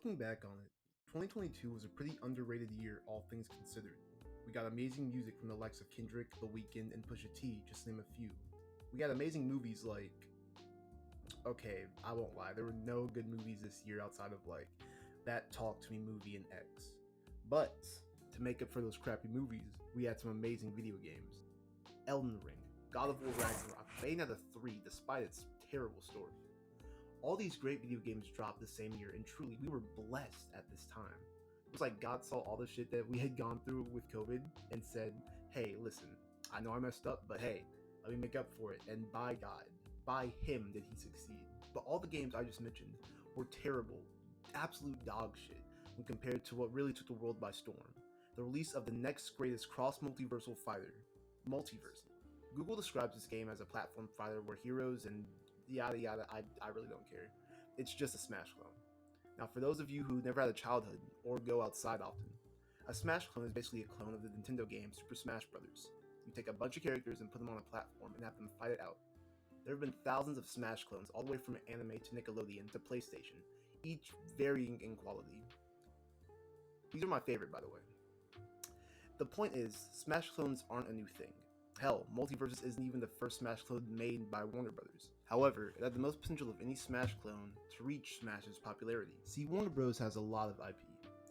Looking back on it, 2022 was a pretty underrated year, all things considered. We got amazing music from the likes of Kendrick, The Weeknd, and Pusha T, just to name a few. We got amazing movies like. Okay, I won't lie, there were no good movies this year outside of like that Talk to Me movie and X. But to make up for those crappy movies, we had some amazing video games. Elden Ring, God of War Ragnarok, Bayonetta 3, despite its terrible story. All these great video games dropped the same year, and truly, we were blessed at this time. It was like God saw all the shit that we had gone through with COVID and said, hey, listen, I know I messed up, but hey, let me make up for it. And by God, by Him did He succeed. But all the games I just mentioned were terrible, absolute dog shit, when compared to what really took the world by storm. The release of the next greatest cross-multiversal fighter, Multiversus. Google describes this game as a platform fighter where heroes and yada yada, I really don't care. It's just a Smash clone. Now, for those of you who never had a childhood or go outside often, a Smash clone is basically a clone of the Nintendo game Super Smash Bros. You take a bunch of characters and put them on a platform and have them fight it out. There have been thousands of Smash clones, all the way from anime to Nickelodeon to PlayStation, each varying in quality. These are my favorite, by the way. The point is, Smash clones aren't a new thing. Hell, Multiversus isn't even the first Smash clone made by Warner Bros. However, it had the most potential of any Smash clone to reach Smash's popularity. See, Warner Bros. Has a lot of IP,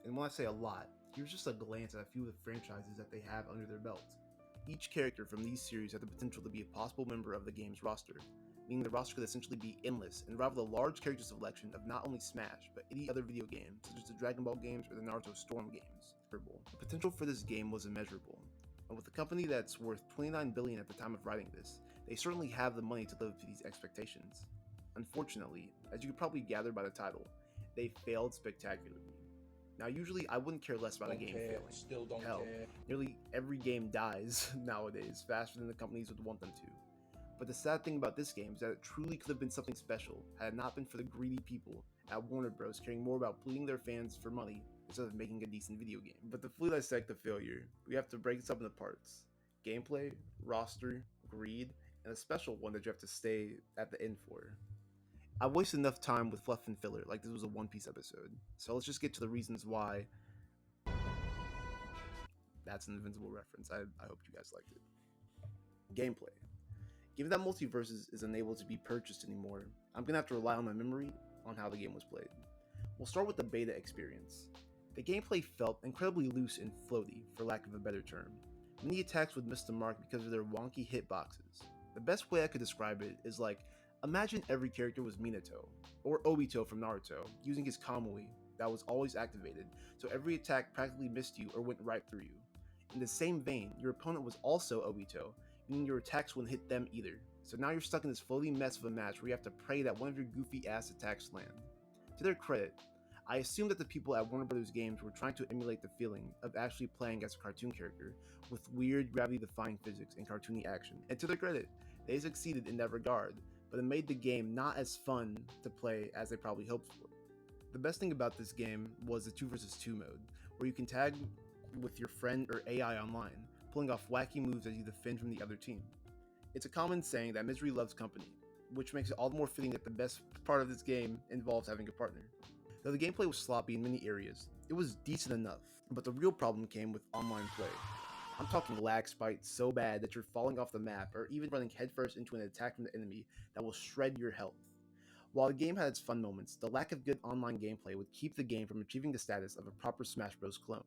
and when I say a lot, here's just a glance at a few of the franchises that they have under their belt. Each character from these series had the potential to be a possible member of the game's roster, meaning the roster could essentially be endless and rival the large character selection of not only Smash, but any other video game, such as the Dragon Ball games or the Naruto Storm games. The potential for this game was immeasurable, and with a company that's worth $29 billion at the time of writing this, they certainly have the money to live up to these expectations. Unfortunately, as you could probably gather by the title, they failed spectacularly. Now, usually I wouldn't care less about a game failing. Still don't Hell, care. nearly every game dies nowadays faster than the companies would want them to. But the sad thing about this game is that it truly could have been something special had it not been for the greedy people at Warner Bros. Caring more about pleasing their fans for money instead of making a decent video game. But to fully dissect the failure, we have to break this up into parts: gameplay, roster, greed, and a special one that you have to stay at the end for. I wasted enough time with fluff and filler like this was a One Piece episode, so let's just get to the reasons why. That's an Invincible reference. I hope you guys liked it. Gameplay. Given that Multiversus is unable to be purchased anymore, I'm going to have to rely on my memory on how the game was played. We'll start with the beta experience. The gameplay felt incredibly loose and floaty, for lack of a better term. Many attacks would miss the mark because of their wonky hitboxes. The best way I could describe it is like, imagine every character was Minato, or Obito from Naruto, using his Kamui that was always activated, so every attack practically missed you or went right through you. In the same vein, your opponent was also Obito, meaning your attacks wouldn't hit them either. So now you're stuck in this floating mess of a match where you have to pray that one of your goofy ass attacks land. To their credit, I assume that the people at Warner Bros. Games were trying to emulate the feeling of actually playing as a cartoon character with weird gravity-defying physics and cartoony action. And to their credit, they succeeded in that regard, but it made the game not as fun to play as they probably hoped for. The best thing about this game was the 2 vs 2 mode, where you can tag with your friend or AI online, pulling off wacky moves as you defend from the other team. It's a common saying that misery loves company, which makes it all the more fitting that the best part of this game involves having a partner. Though the gameplay was sloppy in many areas, it was decent enough, but the real problem came with online play. I'm talking lag spikes so bad that you're falling off the map or even running headfirst into an attack from the enemy that will shred your health. While the game had its fun moments, the lack of good online gameplay would keep the game from achieving the status of a proper Smash Bros. Clone.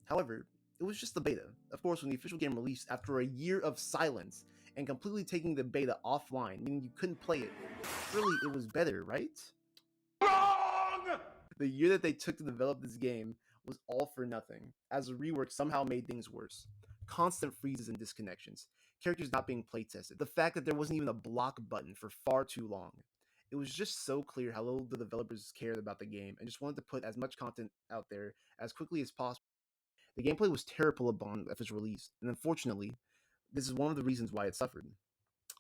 However, it was just the beta. Of course, when the official game released after a year of silence and completely taking the beta offline, meaning you couldn't play it, surely it was better, right? Wrong! The year that they took to develop this game was all for nothing, as the rework somehow made things worse. Constant freezes and disconnections, characters not being playtested, the fact that there wasn't even a block button for far too long. It was just so clear how little the developers cared about the game and just wanted to put as much content out there as quickly as possible. The gameplay was terrible upon its release, and unfortunately, this is one of the reasons why it suffered.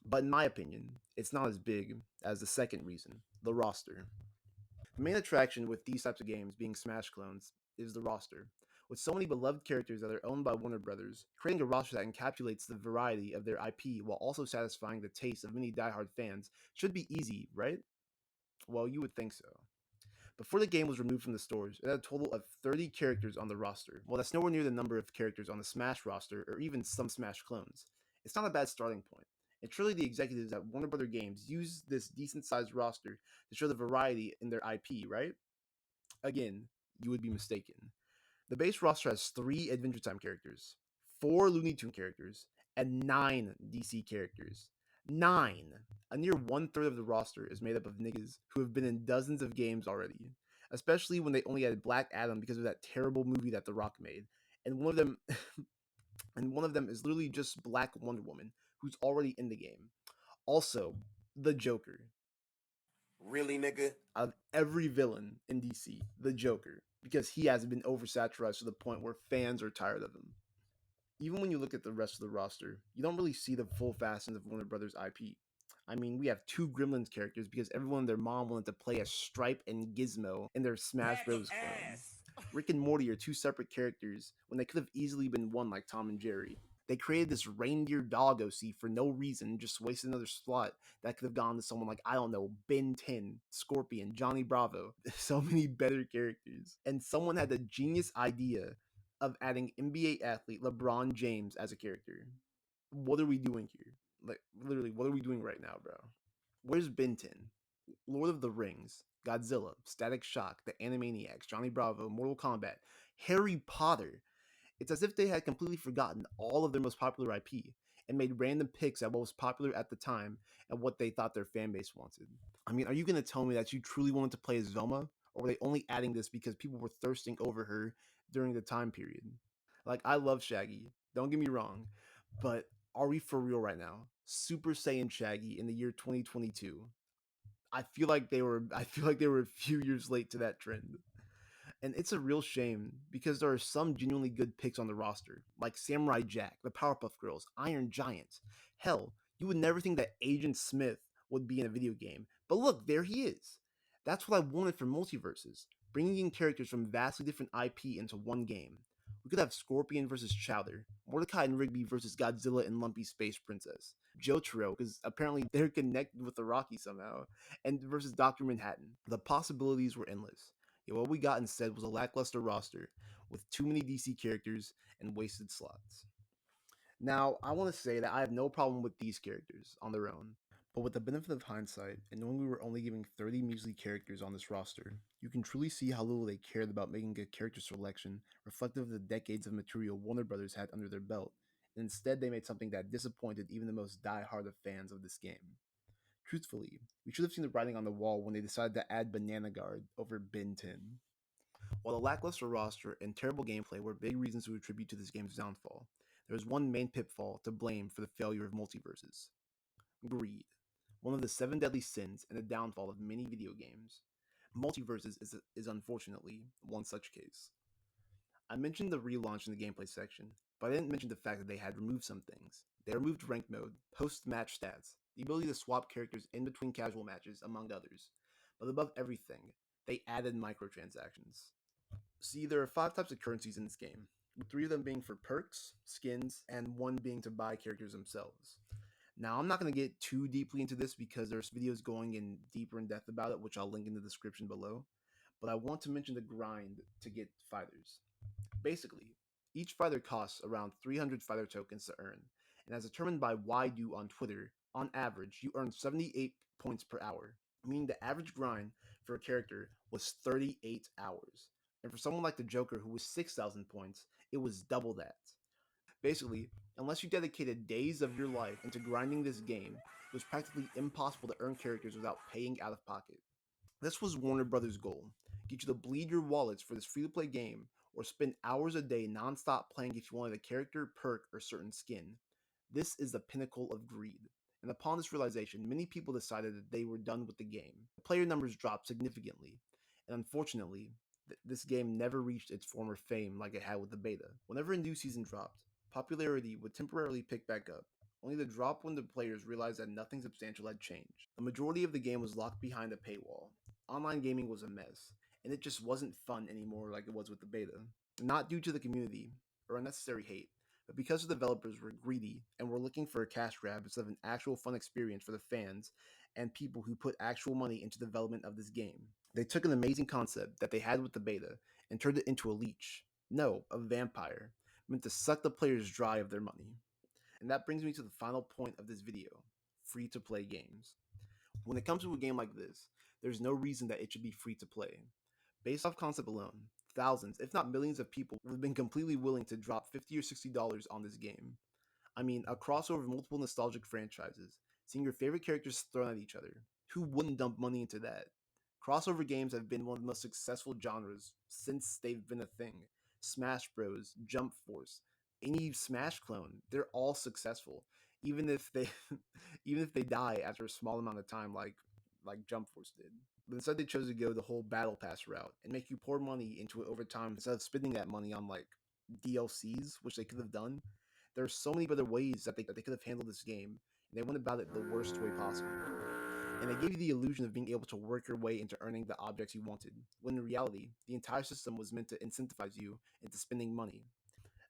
But in my opinion, it's not as big as the second reason, the roster. The main attraction with these types of games being Smash clones is the roster. With so many beloved characters that are owned by Warner Bros., creating a roster that encapsulates the variety of their IP while also satisfying the taste of many diehard fans should be easy, right? Well, you would think so. Before the game was removed from the stores, it had a total of 30 characters on the roster. While that's nowhere near the number of characters on the Smash roster or even some Smash clones, it's not a bad starting point. And surely the executives at Warner Brother Games used this decent sized roster to show the variety in their IP, right? Again, you would be mistaken. The base roster has 3 Adventure Time characters, 4 Looney Tune characters, and 9 DC characters. 9! A near one third of the roster is made up of niggas who have been in dozens of games already, especially when they only added Black Adam because of that terrible movie that The Rock made. And one of them and one of them is literally just Black Wonder Woman, who's already in the game. Also, the Joker. Really, nigga? Out of every villain in DC, the Joker, because he has been oversaturated to the point where fans are tired of him. Even when you look at the rest of the roster, you don't really see the full facets of Warner Brothers IP. I mean, we have 2 Gremlins characters because everyone and their mom wanted to play as Stripe and Gizmo in their Smash That's Bros. Clone. ass. Rick and Morty are 2 separate characters when they could have easily been one like Tom and Jerry. They created this reindeer dog OC for no reason, just wasted another slot that could have gone to someone like, I don't know, Ben 10, Scorpion, Johnny Bravo. So many better characters. And someone had the genius idea of adding NBA athlete LeBron James as a character. What are we doing here? Like, literally, what are we doing right now, bro? Where's Ben 10? Lord of the Rings, Godzilla, Static Shock, The Animaniacs, Johnny Bravo, Mortal Kombat, Harry Potter. It's as if they had completely forgotten all of their most popular IP and made random picks at what was popular at the time and what they thought their fan base wanted. I mean, are you going to tell me that you truly wanted to play as Velma, or were they only adding this because people were thirsting over her during the time period? Like, I love Shaggy, don't get me wrong, but are we for real right now? Super Saiyan Shaggy in the year 2022. I feel like they were a few years late to that trend. And it's a real shame because there are some genuinely good picks on the roster, like Samurai Jack, the Powerpuff Girls, Iron Giant. Hell, you would never think that Agent Smith would be in a video game, but look, there he is. That's what I wanted from Multiversus, bringing in characters from vastly different IP into one game. We could have Scorpion versus Chowder, Mordecai and Rigby versus Godzilla and Lumpy Space Princess, Jotaro, because apparently they're connected with the Rocky somehow, and versus Dr. Manhattan. The possibilities were endless. Yeah, what we got instead was a lackluster roster with too many DC characters and wasted slots. Now, I want to say that I have no problem with these characters on their own, but with the benefit of hindsight, and knowing we were only giving 30 measly characters on this roster, you can truly see how little they cared about making a character selection reflective of the decades of material Warner Brothers had under their belt, and instead they made something that disappointed even the most die-hard of fans of this game. Truthfully, we should have seen the writing on the wall when they decided to add Banana Guard over Ben 10. While the lackluster roster and terrible gameplay were big reasons to attribute to this game's downfall, there was one main pitfall to blame for the failure of Multiversus: greed, one of the 7 deadly sins and the downfall of many video games. Multiversus is unfortunately one such case. I mentioned the relaunch in the gameplay section, but I didn't mention the fact that they had removed some things. They removed rank mode, post-match stats, the ability to swap characters in between casual matches, among others. But above everything, they added microtransactions. See, there are 5 types of currencies in this game, with 3 of them being for perks, skins, and 1 being to buy characters themselves. Now, I'm not going to get too deeply into this because there's videos going in deeper in depth about it, which I'll link in the description below, but I want to mention the grind to get fighters. Basically, each fighter costs around 300 fighter tokens to earn, and as determined by YDo on Twitter, on average, you earn 78 points per hour, meaning the average grind for a character was 38 hours. And for someone like the Joker, who was 6,000 points, it was double that. Basically, unless you dedicated days of your life into grinding this game, it was practically impossible to earn characters without paying out of pocket. This was Warner Brothers' goal: get you to bleed your wallets for this free to play game, or spend hours a day non-stop playing if you wanted a character, perk, or certain skin. This is the pinnacle of greed. And upon this realization, many people decided that they were done with the game. The player numbers dropped significantly, and unfortunately, this game never reached its former fame like it had with the beta. Whenever a new season dropped, popularity would temporarily pick back up, only to drop when the players realized that nothing substantial had changed. The majority of the game was locked behind a paywall. Online gaming was a mess, and it just wasn't fun anymore like it was with the beta. Not due to the community or unnecessary hate, but because the developers were greedy and were looking for a cash grab instead of an actual fun experience for the fans and people who put actual money into the development of this game. They took an amazing concept that they had with the beta and turned it into a leech. No, a vampire, meant to suck the players dry of their money. And that brings me to the final point of this video: free to play games. When it comes to a game like this, there's no reason that it should be free to play. Based off concept alone, thousands, if not millions of people would have been completely willing to drop $50 or $60 on this game. I mean, a crossover of multiple nostalgic franchises, seeing your favorite characters thrown at each other. Who wouldn't dump money into that? Crossover games have been one of the most successful genres since they've been a thing. Smash Bros, Jump Force, any Smash clone, they're all successful. Even if they even if they die after a small amount of time like Jump Force did. But instead they chose to go the whole battle pass route and make you pour money into it over time instead of spending that money on like DLCs, which they could have done. There are so many other ways that they could have handled this game, and they went about it the worst way possible. And they gave you the illusion of being able to work your way into earning the objects you wanted, when in reality, the entire system was meant to incentivize you into spending money.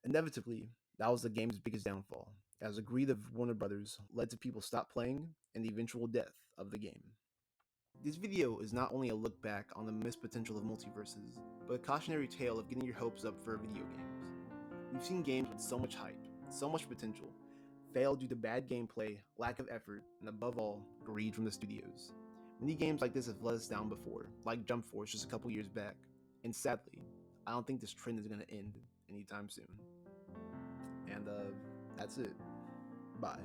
Inevitably, that was the game's biggest downfall, as the greed of Warner Brothers led to people stop playing and the eventual death of the game. This video is not only a look back on the missed potential of multiverses, but a cautionary tale of getting your hopes up for video games. We've seen games with so much hype, so much potential, fail due to bad gameplay, lack of effort, and above all, greed from the studios. Many games like this have let us down before, like Jump Force just a couple years back, and sadly, I don't think this trend is going to end anytime soon. And that's it. Bye.